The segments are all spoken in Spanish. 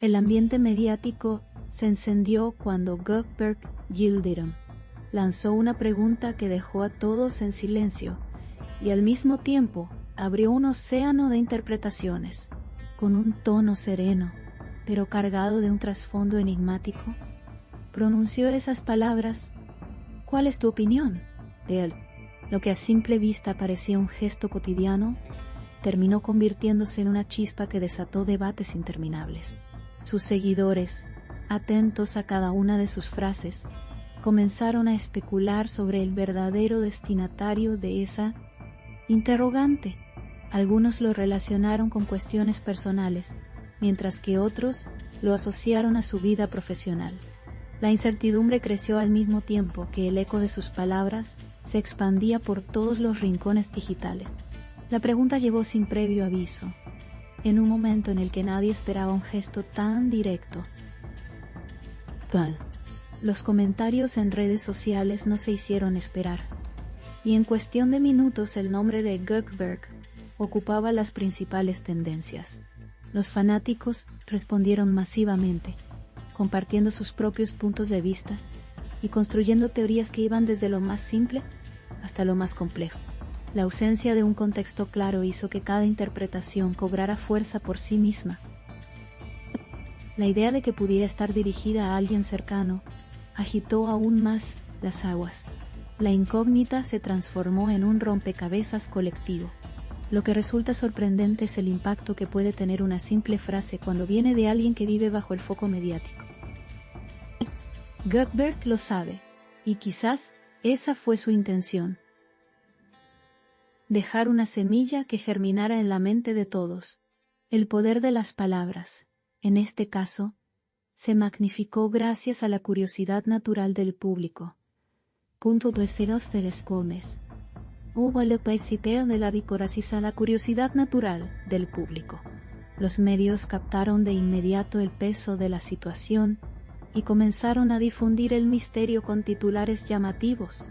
El ambiente mediático se encendió cuando Gutenberg Yildirim lanzó una pregunta que dejó a todos en silencio y al mismo tiempo abrió un océano de interpretaciones. Con un tono sereno, pero cargado de un trasfondo enigmático, pronunció esas palabras: ¿cuál es tu opinión de él? Lo que a simple vista parecía un gesto cotidiano, terminó convirtiéndose en una chispa que desató debates interminables. Sus seguidores, atentos a cada una de sus frases, comenzaron a especular sobre el verdadero destinatario de esa interrogante. Algunos lo relacionaron con cuestiones personales, mientras que otros lo asociaron a su vida profesional. La incertidumbre creció al mismo tiempo que el eco de sus palabras se expandía por todos los rincones digitales. La pregunta llegó sin previo aviso, en un momento en el que nadie esperaba un gesto tan directo. Los comentarios en redes sociales no se hicieron esperar, y en cuestión de minutos el nombre de Gutenberg ocupaba las principales tendencias. Los fanáticos respondieron masivamente, compartiendo sus propios puntos de vista y construyendo teorías que iban desde lo más simple hasta lo más complejo. La ausencia de un contexto claro hizo que cada interpretación cobrara fuerza por sí misma. La idea de que pudiera estar dirigida a alguien cercano agitó aún más las aguas. La incógnita se transformó en un rompecabezas colectivo. Lo que resulta sorprendente es el impacto que puede tener una simple frase cuando viene de alguien que vive bajo el foco mediático. Gutenberg lo sabe, y quizás esa fue su intención: dejar una semilla que germinara en la mente de todos. El poder de las palabras, en este caso, se magnificó gracias a la curiosidad natural del público. Punto terceros de les comes. Hubo el paisiteo de la vicoracisa, la curiosidad natural del público. Los medios captaron de inmediato el peso de la situación y comenzaron a difundir el misterio con titulares llamativos.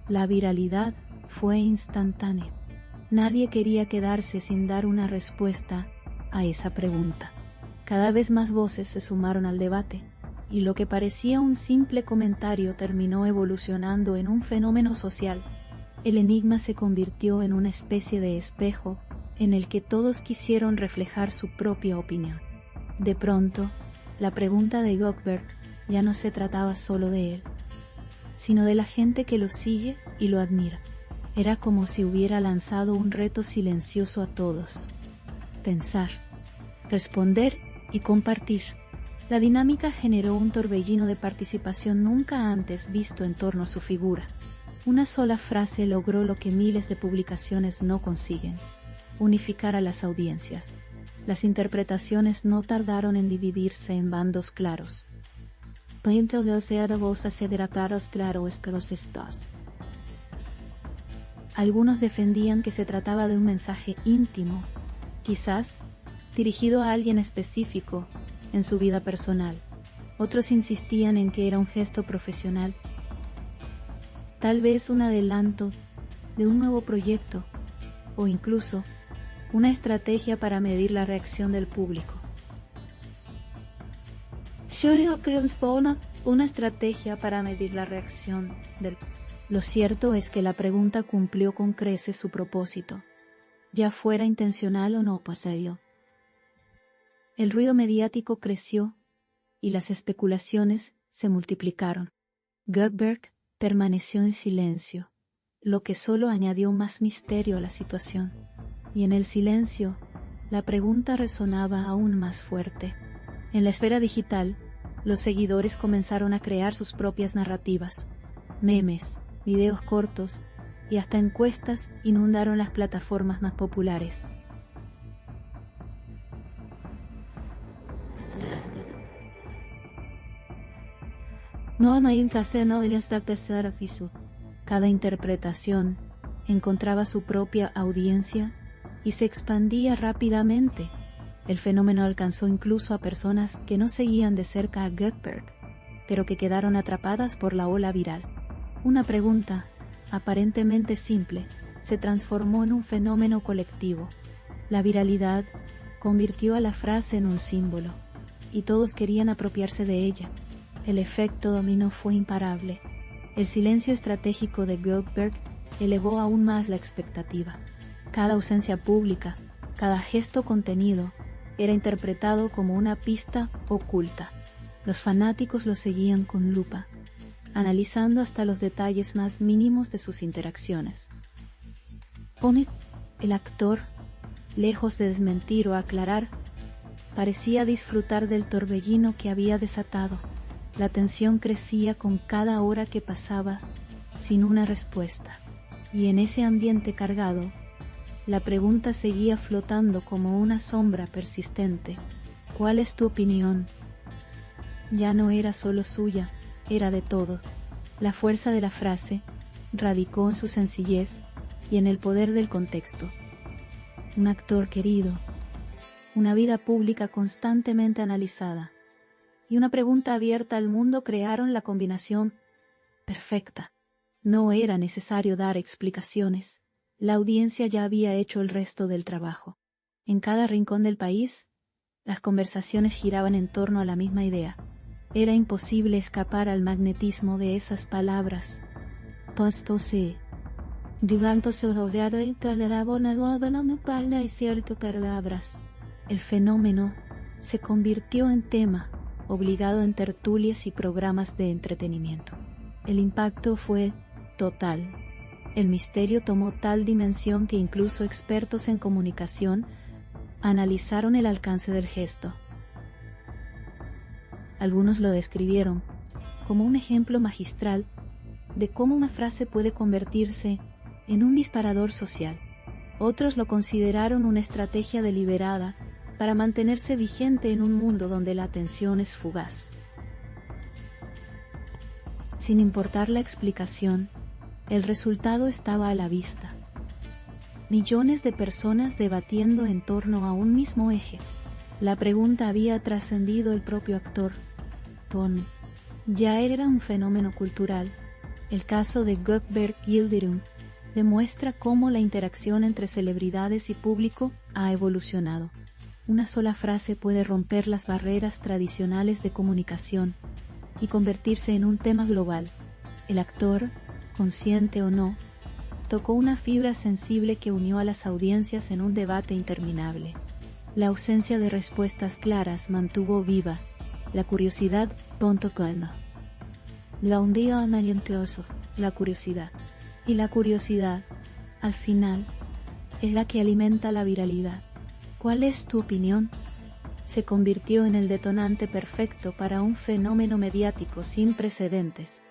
La viralidad fue instantánea. Nadie quería quedarse sin dar una respuesta a esa pregunta. Cada vez más voces se sumaron al debate, y lo que parecía un simple comentario terminó evolucionando en un fenómeno social. El enigma se convirtió en una especie de espejo en el que todos quisieron reflejar su propia opinión. De pronto, la pregunta de Gutenberg ya no se trataba solo de él, sino de la gente que lo sigue y lo admira. Era como si hubiera lanzado un reto silencioso a todos: pensar, responder y compartir. La dinámica generó un torbellino de participación nunca antes visto en torno a su figura. Una sola frase logró lo que miles de publicaciones no consiguen: unificar a las audiencias. Las interpretaciones no tardaron en dividirse en bandos claros. Algunos defendían que se trataba de un mensaje íntimo, quizás dirigido a alguien específico en su vida personal. Otros insistían en que era un gesto profesional, tal vez un adelanto de un nuevo proyecto, o incluso una estrategia para medir la reacción del público. Una estrategia para medir la reacción del público. Lo cierto es que la pregunta cumplió con creces su propósito, ya fuera intencional o no pasaría. El ruido mediático creció y las especulaciones se multiplicaron. Gutenberg permaneció en silencio, lo que solo añadió más misterio a la situación. Y en el silencio, la pregunta resonaba aún más fuerte. En la esfera digital, los seguidores comenzaron a crear sus propias narrativas. Memes, videos cortos y hasta encuestas inundaron las plataformas más populares. Cada interpretación encontraba su propia audiencia y se expandía rápidamente. El fenómeno alcanzó incluso a personas que no seguían de cerca a Gutenberg, pero que quedaron atrapadas por la ola viral. Una pregunta, aparentemente simple, se transformó en un fenómeno colectivo. La viralidad convirtió a la frase en un símbolo, y todos querían apropiarse de ella. El efecto dominó fue imparable. El silencio estratégico de Goldberg elevó aún más la expectativa. Cada ausencia pública, cada gesto contenido, era interpretado como una pista oculta. Los fanáticos lo seguían con lupa, analizando hasta los detalles más mínimos de sus interacciones. El actor, lejos de desmentir o aclarar, parecía disfrutar del torbellino que había desatado. La tensión crecía con cada hora que pasaba sin una respuesta, y en ese ambiente cargado, la pregunta seguía flotando como una sombra persistente. ¿Cuál es tu opinión? Ya no era solo suya, era de todos. La fuerza de la frase radicó en su sencillez y en el poder del contexto. Un actor querido, una vida pública constantemente analizada, y una pregunta abierta al mundo crearon la combinación perfecta. No era necesario dar explicaciones. La audiencia ya había hecho el resto del trabajo. En cada rincón del país, las conversaciones giraban en torno a la misma idea. Era imposible escapar al magnetismo de esas palabras. El fenómeno se convirtió en tema obligado en tertulias y programas de entretenimiento. El impacto fue total. El misterio tomó tal dimensión que incluso expertos en comunicación analizaron el alcance del gesto. Algunos lo describieron como un ejemplo magistral de cómo una frase puede convertirse en un disparador social. Otros lo consideraron una estrategia deliberada para mantenerse vigente en un mundo donde la atención es fugaz. Sin importar la explicación, el resultado estaba a la vista. Millones de personas debatiendo en torno a un mismo eje. La pregunta había trascendido el propio actor. Ya era un fenómeno cultural. El caso de Gökberg Yildirim demuestra cómo la interacción entre celebridades y público ha evolucionado. Una sola frase puede romper las barreras tradicionales de comunicación y convertirse en un tema global. El actor, consciente o no, tocó una fibra sensible que unió a las audiencias en un debate interminable. La ausencia de respuestas claras mantuvo viva la curiosidad. La curiosidad. Y la curiosidad, al final, es la que alimenta la viralidad. ¿Cuál es tu opinión? Se convirtió en el detonante perfecto para un fenómeno mediático sin precedentes.